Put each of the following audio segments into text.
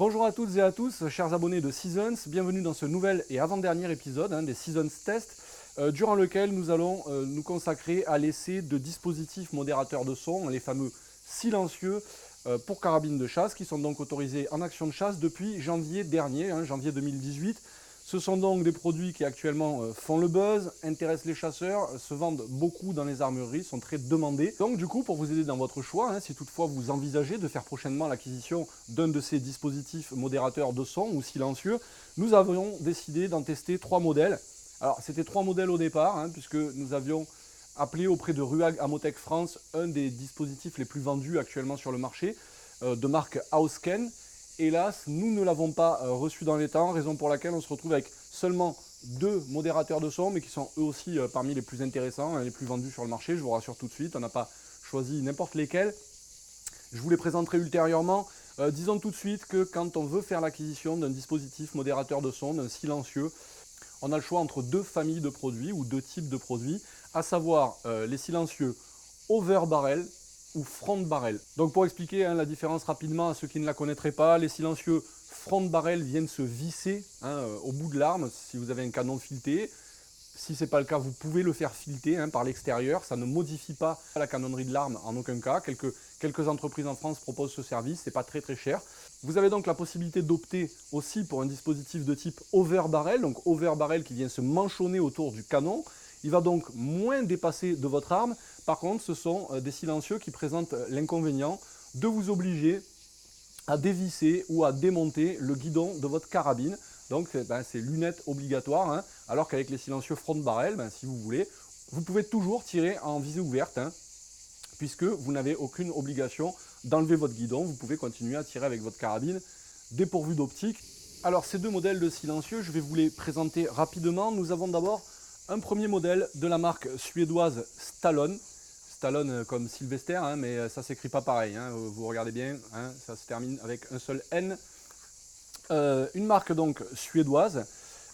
Bonjour à toutes et à tous, chers abonnés de Seasons, bienvenue dans ce nouvel et avant-dernier épisode des Seasons Test, durant lequel nous allons nous consacrer à l'essai de dispositifs modérateurs de son, les fameux silencieux pour carabines de chasse, qui sont donc autorisés en action de chasse depuis janvier dernier, janvier 2018. Ce sont donc des produits qui actuellement font le buzz, intéressent les chasseurs, se vendent beaucoup dans les armureries, sont très demandés. Donc du coup, pour vous aider dans votre choix, si toutefois vous envisagez de faire prochainement l'acquisition d'un de ces dispositifs modérateurs de son ou silencieux, nous avions décidé d'en tester 3 modèles. Alors c'était 3 modèles au départ, puisque nous avions appelé auprès de Ruag Amotech France un des dispositifs les plus vendus actuellement sur le marché, de marque Ausken. Hélas, nous ne l'avons pas reçu dans les temps, raison pour laquelle on se retrouve avec seulement 2 modérateurs de son, mais qui sont eux aussi parmi les plus intéressants, les plus vendus sur le marché, je vous rassure tout de suite, on n'a pas choisi n'importe lesquels. Je vous les présenterai ultérieurement. Disons tout de suite que quand on veut faire l'acquisition d'un dispositif modérateur de son, d'un silencieux, on a le choix entre 2 familles de produits ou 2 types de produits, à savoir les silencieux over barrel ou front barrel. Donc pour expliquer la différence rapidement à ceux qui ne la connaîtraient pas, les silencieux front barrel viennent se visser au bout de l'arme si vous avez un canon fileté. Si ce n'est pas le cas, vous pouvez le faire fileter par l'extérieur, ça ne modifie pas la canonnerie de l'arme en aucun cas. Quelques entreprises en France proposent ce service, c'est pas très cher. Vous avez donc la possibilité d'opter aussi pour un dispositif de type over barrel, donc over barrel qui vient se manchonner autour du canon. Il va donc moins dépasser de votre arme. Par contre, ce sont des silencieux qui présentent l'inconvénient de vous obliger à dévisser ou à démonter le guidon de votre carabine. Donc c'est lunettes obligatoires, alors qu'avec les silencieux front barrel, si vous voulez, vous pouvez toujours tirer en visée ouverte, puisque vous n'avez aucune obligation d'enlever votre guidon. Vous pouvez continuer à tirer avec votre carabine dépourvu d'optique. Alors ces 2 modèles de silencieux, je vais vous les présenter rapidement. Nous avons d'abord un premier modèle de la marque suédoise Stallone. Stallone comme Sylvester, mais ça ne s'écrit pas pareil. Vous regardez bien, ça se termine avec un seul N. Une marque donc suédoise,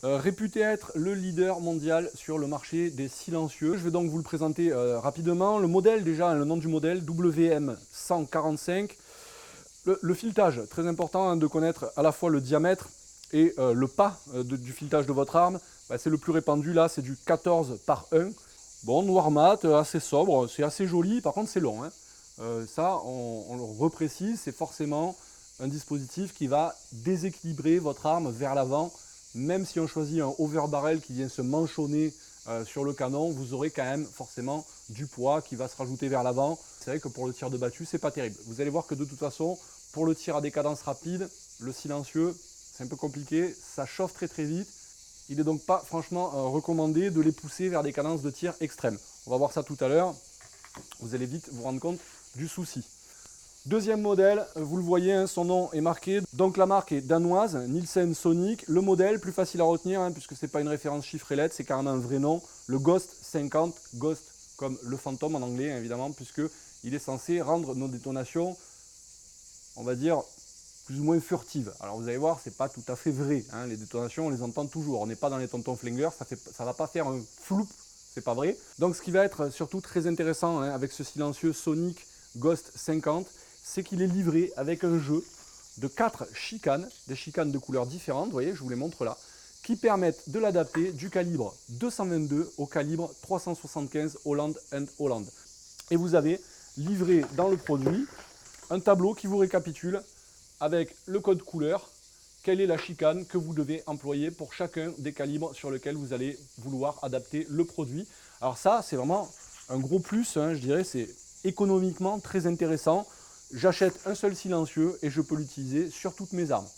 réputée être le leader mondial sur le marché des silencieux. Je vais donc vous le présenter rapidement. Le modèle déjà, le nom du modèle, WM145. Le filetage, très important de connaître à la fois le diamètre et le pas du filetage de votre arme. C'est le plus répandu là, c'est du 14 par 1. Bon, noir mat, assez sobre, c'est assez joli, par contre c'est long. Ça, on le reprécise, c'est forcément un dispositif qui va déséquilibrer votre arme vers l'avant. Même si on choisit un over barrel qui vient se manchonner sur le canon, vous aurez quand même forcément du poids qui va se rajouter vers l'avant. C'est vrai que pour le tir de battu, c'est pas terrible. Vous allez voir que de toute façon, pour le tir à des cadences rapides, le silencieux, c'est un peu compliqué, ça chauffe très vite. Il n'est donc pas franchement recommandé de les pousser vers des cadences de tir extrêmes. On va voir ça tout à l'heure. Vous allez vite vous rendre compte du souci. Deuxième modèle, vous le voyez, son nom est marqué. Donc la marque est danoise, Nielsen Sonic. Le modèle, plus facile à retenir, puisque ce n'est pas une référence chiffrée lettre, c'est carrément un vrai nom. Le Ghost 50, Ghost comme le fantôme en anglais, évidemment, puisqu'il est censé rendre nos détonations, on va dire, plus ou moins furtives. Alors vous allez voir, c'est pas tout à fait vrai. Les détonations, on les entend toujours. On n'est pas dans les tontons flingueurs, ça ne va pas faire un floup, c'est pas vrai. Donc ce qui va être surtout très intéressant avec ce silencieux Sonic Ghost 50, c'est qu'il est livré avec un jeu de 4 chicanes, des chicanes de couleurs différentes, vous voyez, je vous les montre là, qui permettent de l'adapter du calibre 222 au calibre 375 Holland & Holland. Et vous avez livré dans le produit un tableau qui vous récapitule avec le code couleur, quelle est la chicane que vous devez employer pour chacun des calibres sur lesquels vous allez vouloir adapter le produit. Alors ça, c'est vraiment un gros plus, je dirais, c'est économiquement très intéressant. J'achète un seul silencieux et je peux l'utiliser sur toutes mes armes.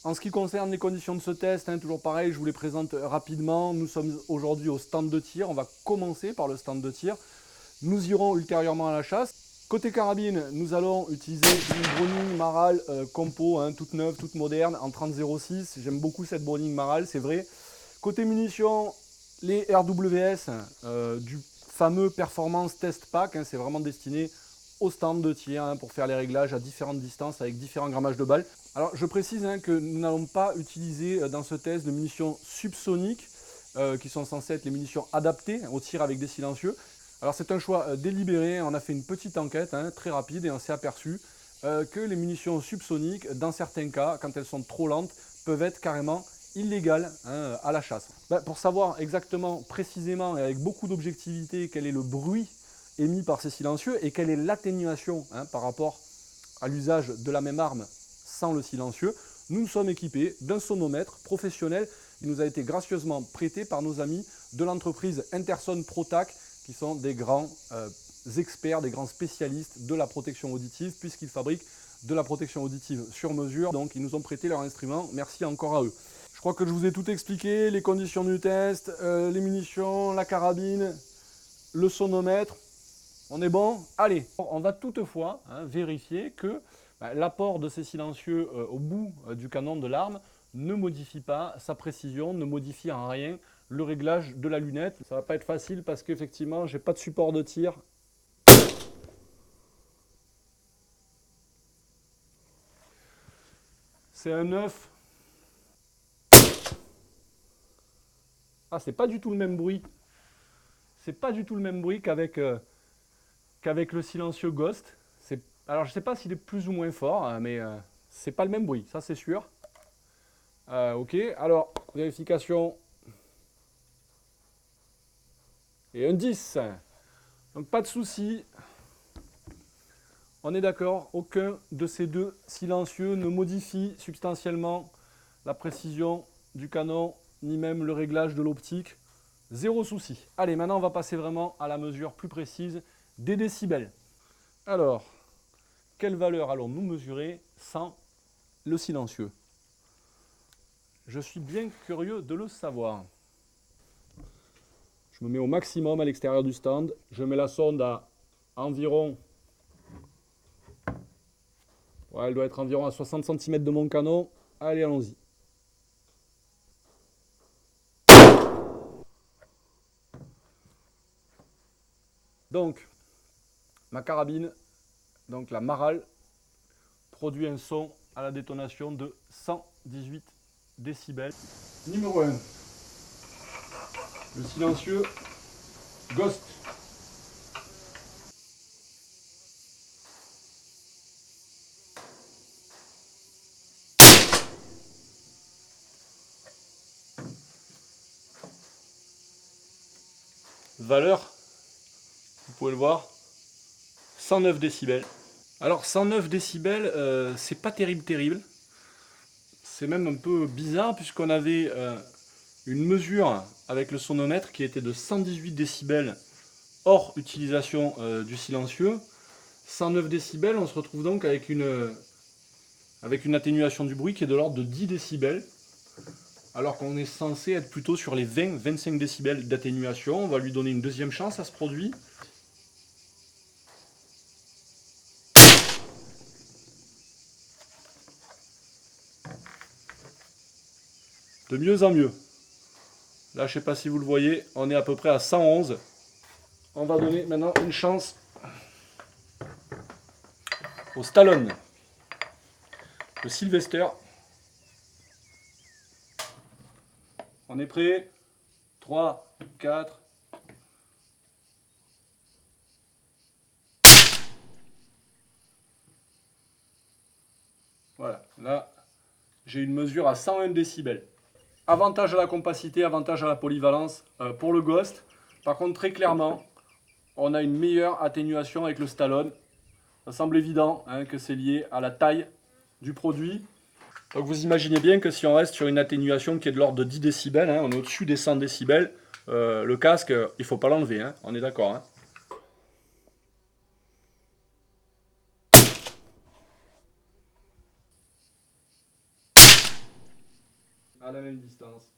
En ce qui concerne les conditions de ce test, toujours pareil, je vous les présente rapidement. Nous sommes aujourd'hui au stand de tir. On va commencer par le stand de tir. Nous irons ultérieurement à la chasse. Côté carabine, nous allons utiliser une Browning Maral compo, toute neuve, toute moderne, en 30-06. J'aime beaucoup cette Browning Maral, c'est vrai. Côté munitions, les RWS du fameux Performance Test Pack, c'est vraiment destiné au stand de tir pour faire les réglages à différentes distances avec différents grammages de balles. Alors je précise que nous n'allons pas utiliser dans ce test de munitions subsoniques qui sont censées être les munitions adaptées au tir avec des silencieux. Alors c'est un choix délibéré, on a fait une petite enquête très rapide et on s'est aperçu que les munitions subsoniques, dans certains cas, quand elles sont trop lentes, peuvent être carrément illégales à la chasse. Pour savoir exactement, précisément et avec beaucoup d'objectivité quel est le bruit émis par ces silencieux et quelle est l'atténuation par rapport à l'usage de la même arme sans le silencieux, nous sommes équipés d'un sonomètre professionnel qui nous a été gracieusement prêté par nos amis de l'entreprise Interson ProTac, qui sont des grands experts, des grands spécialistes de la protection auditive, puisqu'ils fabriquent de la protection auditive sur mesure. Donc ils nous ont prêté leur instrument, merci encore à eux. Je crois que je vous ai tout expliqué, les conditions du test, les munitions, la carabine, le sonomètre. On est bon? Allez, on va toutefois vérifier que l'apport de ces silencieux au bout du canon de l'arme ne modifie pas sa précision, ne modifie en rien le réglage de la lunette. Ça va pas être facile parce qu'effectivement, j'ai pas de support de tir. C'est un 9. Ah, c'est pas du tout le même bruit. C'est pas du tout le même bruit qu'avec le silencieux Ghost. Alors, je sais pas s'il est plus ou moins fort, mais c'est pas le même bruit, ça c'est sûr. Ok, alors, vérification. Et un 10. Donc pas de souci. On est d'accord, aucun de ces deux silencieux ne modifie substantiellement la précision du canon, ni même le réglage de l'optique. Zéro souci. Allez, maintenant on va passer vraiment à la mesure plus précise des décibels. Alors, quelle valeur allons-nous mesurer sans le silencieux? Je suis bien curieux de le savoir. Je me mets au maximum à l'extérieur du stand. Je mets la sonde à environ... Ouais, elle doit être environ à 60 cm de mon canon. Allez, allons-y. Donc, ma carabine, donc la Maral, produit un son à la détonation de 118 décibels. Numéro 1. Le silencieux Ghost. Valeur, vous pouvez le voir, 109 décibels. Alors 109 décibels, c'est pas terrible. C'est même un peu bizarre puisqu'on avait une mesure avec le sonomètre qui était de 118 décibels hors utilisation du silencieux. 109 décibels, on se retrouve donc avec une atténuation du bruit qui est de l'ordre de 10 décibels. Alors qu'on est censé être plutôt sur les 20-25 décibels d'atténuation. On va lui donner une deuxième chance à ce produit. De mieux en mieux. Là, je ne sais pas si vous le voyez, on est à peu près à 111. On va donner maintenant une chance au Stallone, le Sylvester. On est prêt? 3, 4. Voilà, là, j'ai une mesure à 101 décibels. Avantage à la compacité, avantage à la polyvalence pour le Ghost. Par contre, très clairement, on a une meilleure atténuation avec le Stallone. Ça semble évident que c'est lié à la taille du produit. Donc vous imaginez bien que si on reste sur une atténuation qui est de l'ordre de 10 décibels, on est au-dessus des 100 décibels, le casque, il ne faut pas l'enlever, on est d'accord. à la même distance.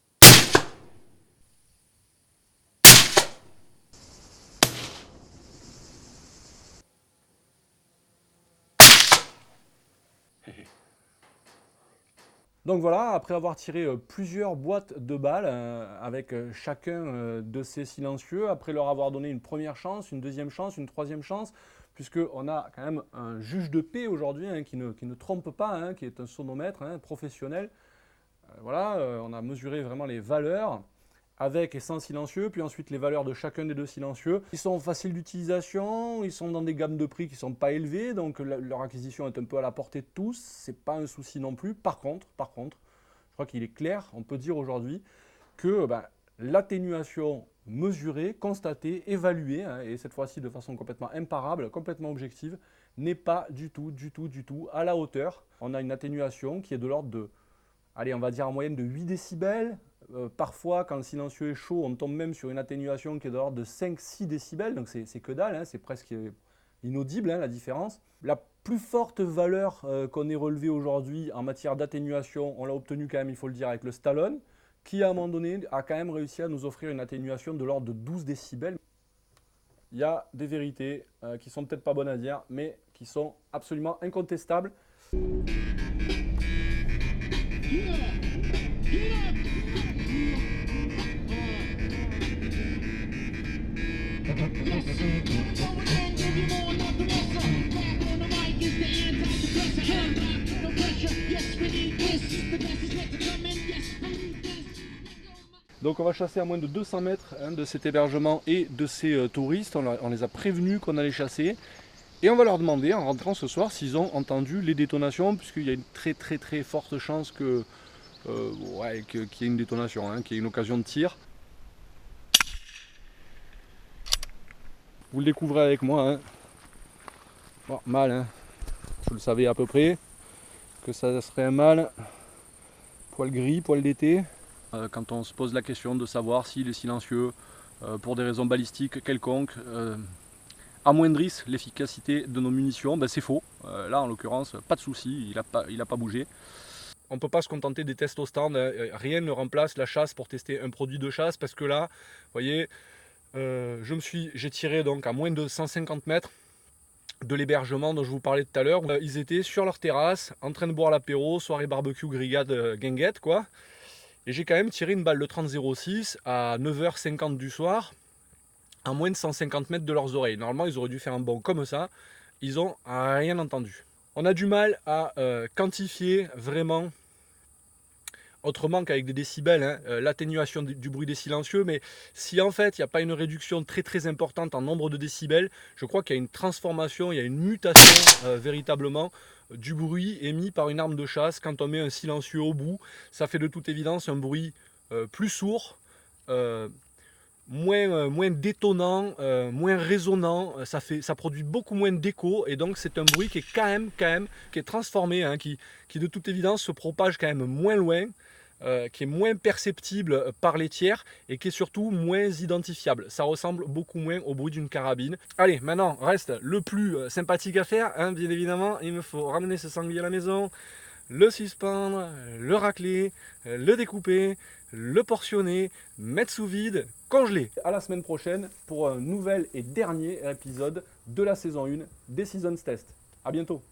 Donc voilà, après avoir tiré plusieurs boîtes de balles avec chacun de ces silencieux, après leur avoir donné une première chance, une deuxième chance, une troisième chance, puisqu'on a quand même un juge de paix aujourd'hui qui ne trompe pas, qui est un sonomètre professionnel. Voilà, on a mesuré vraiment les valeurs avec et sans silencieux, puis ensuite les valeurs de chacun des deux silencieux. Ils sont faciles d'utilisation, ils sont dans des gammes de prix qui ne sont pas élevées, donc leur acquisition est un peu à la portée de tous, c'est pas un souci non plus. Par contre, je crois qu'il est clair, on peut dire aujourd'hui que l'atténuation mesurée, constatée, évaluée, et cette fois-ci de façon complètement imparable, complètement objective, n'est pas du tout à la hauteur. On a une atténuation qui est de l'ordre de, allez, on va dire en moyenne de 8 décibels. Parfois, quand le silencieux est chaud, on tombe même sur une atténuation qui est de l'ordre de 5-6 décibels, donc c'est que dalle, c'est presque inaudible la différence. La plus forte valeur qu'on ait relevée aujourd'hui en matière d'atténuation, on l'a obtenue quand même, il faut le dire, avec le Stallone, qui à un moment donné a quand même réussi à nous offrir une atténuation de l'ordre de 12 décibels. Il y a des vérités qui sont peut-être pas bonnes à dire, mais qui sont absolument incontestables. Donc on va chasser à moins de 200 mètres de cet hébergement et de ces touristes. On les a prévenus qu'on allait chasser. Et on va leur demander en rentrant ce soir s'ils ont entendu les détonations, puisqu'il y a une très forte chance qu'il y ait une détonation, qu'il y ait une occasion de tir. Vous le découvrez avec moi. Bon, mâle, vous le savez à peu près, que ça serait un mâle, poil gris, poil d'été. Quand on se pose la question de savoir s'il est silencieux pour des raisons balistiques quelconques, amoindrissent l'efficacité de nos munitions, c'est faux. Là en l'occurrence, pas de souci, il n'a pas bougé. On ne peut pas se contenter des tests au stand, rien ne remplace la chasse pour tester un produit de chasse, parce que là, vous voyez, j'ai tiré donc à moins de 150 mètres de l'hébergement dont je vous parlais tout à l'heure. Ils étaient sur leur terrasse, en train de boire l'apéro, soirée barbecue, grillade, guinguette quoi. Et j'ai quand même tiré une balle de 30-06 à 9h50 du soir, à moins de 150 mètres de leurs oreilles. Normalement, ils auraient dû faire un bond comme ça. Ils n'ont rien entendu. On a du mal à quantifier vraiment, autrement qu'avec des décibels, l'atténuation du bruit des silencieux. Mais si en fait, il n'y a pas une réduction très importante en nombre de décibels, je crois qu'il y a une transformation, il y a une mutation véritablement du bruit émis par une arme de chasse. Quand on met un silencieux au bout, ça fait de toute évidence un bruit plus sourd, moins détonnant, moins résonnant, ça produit beaucoup moins d'écho, et donc c'est un bruit qui est quand même qui est transformé, qui de toute évidence se propage quand même moins loin, qui est moins perceptible par les tiers et qui est surtout moins identifiable. Ça ressemble beaucoup moins au bruit d'une carabine. Allez, maintenant reste le plus sympathique à faire, bien évidemment. Il me faut ramener ce sanglier à la maison, le suspendre, le racler, le découper, le portionner, mettre sous vide, congeler. À la semaine prochaine pour un nouvel et dernier épisode de la saison 1 des Seasons Test. A bientôt.